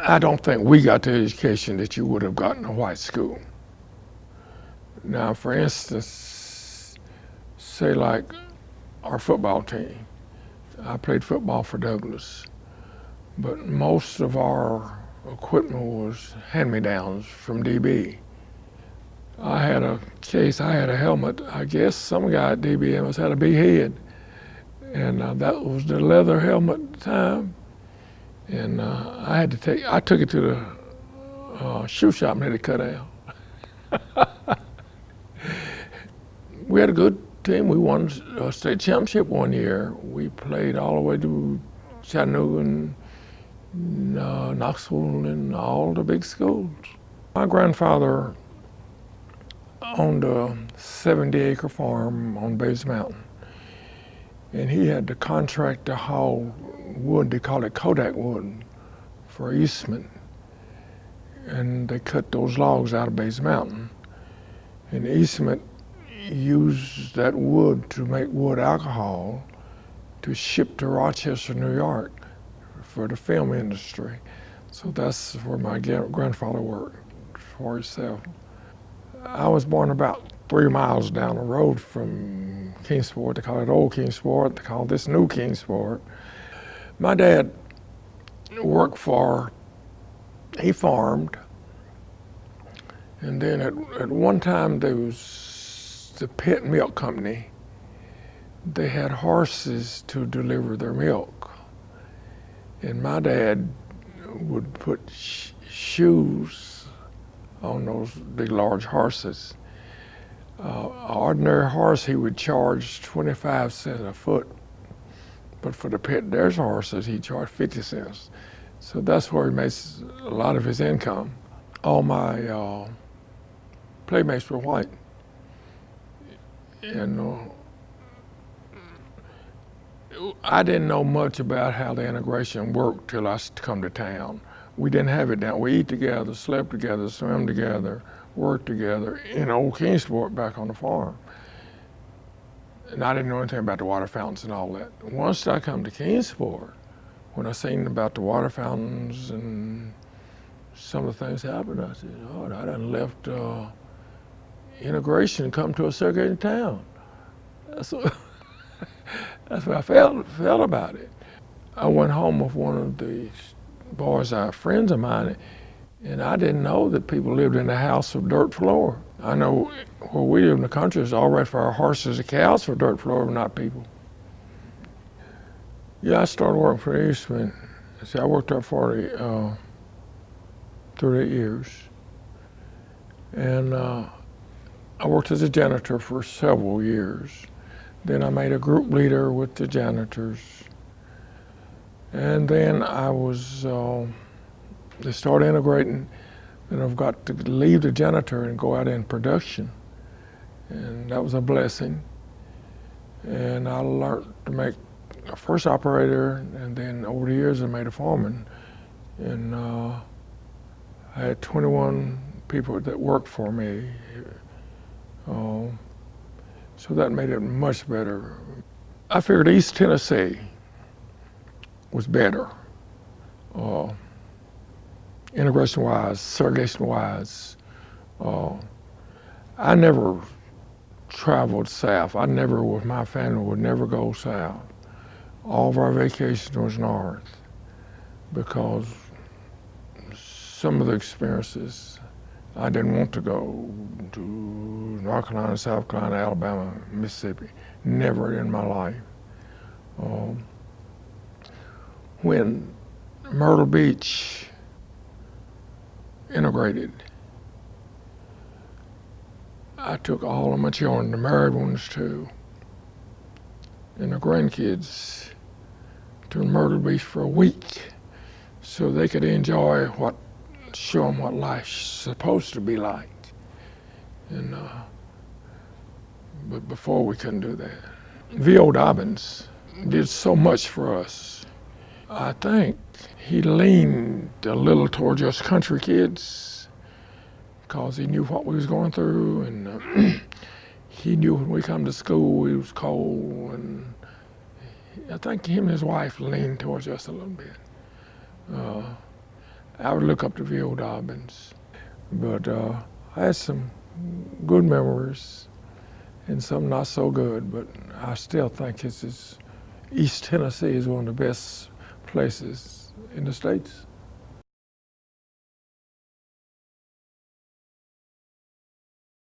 I don't think we got the education that you would have gotten in a white school. Now, for instance, say like our football team. I played football for Douglas, but most of our equipment was hand-me-downs from DB. I had a case, I had a helmet. I guess some guy at DB must had a big head, and that was the leather helmet at the time. And I took it to the shoe shop and had it cut out. We had a good team. We won a state championship one year. We played all the way to Chattanooga and Knoxville and all the big schools. My grandfather owned a 70-acre farm on Bays Mountain, and he had to contract to haul wood. They call it Kodak wood for Eastman, and they cut those logs out of Bays Mountain. And Eastman used that wood to make wood alcohol to ship to Rochester, New York for the film industry. So that's where my grandfather worked for himself. I was born about 3 miles down the road from Kingsport. They call it Old Kingsport. They call this New Kingsport. My dad he farmed. And then at one time there was the Pitt Milk Company. They had horses to deliver their milk. And my dad would put shoes on those big, large horses. An ordinary horse, he would charge 25 cents a foot. But for the Pitt Dairy horses, he charged 50 cents. So that's where he makes a lot of his income. All my playmates were white. And I didn't know much about how the integration worked till I come to town. We didn't have it down. We eat together, slept together, swim together, worked together in Old Kingsport back on the farm. And I didn't know anything about the water fountains and all that. Once I come to Kingsport, when I seen about the water fountains and some of the things happened, I said, oh, I done left integration and come to a segregated town. That's what I felt about it. I went home with one of the boys, friends of mine, and I didn't know that people lived in a house with dirt floor. I know where we live in the country, it's all right for our horses and cows for dirt floor, but not people. Yeah, I started working for Eastman. See, I worked there for 38 years. And I worked as a janitor for several years. Then I made a group leader with the janitors. And then they started integrating, and I've got to leave the janitor and go out in production. And that was a blessing. And I learned to make a first operator, and then over the years I made a foreman. And I had 21 people that worked for me. So that made it much better. I figured East Tennessee was better, integration-wise, segregation-wise. I never traveled south. I never, with my family, would never go south. All of our vacation was north because some of the experiences I didn't want to go to North Carolina, South Carolina, Alabama, Mississippi. Never in my life. When Myrtle Beach integrated, I took all of my children, the married ones too, and the grandkids to Myrtle Beach for a week so they could enjoy show them what life's supposed to be like. And but before we couldn't do that. V.O. Dobbins did so much for us. I think he leaned a little toward us country kids because he knew what we was going through, and he knew when we come to school it was cold, and I think him and his wife leaned towards us a little bit. I would look up to V.O. Dobbins. But I had some good memories and some not so good, but I still think East Tennessee is one of the best places in the States.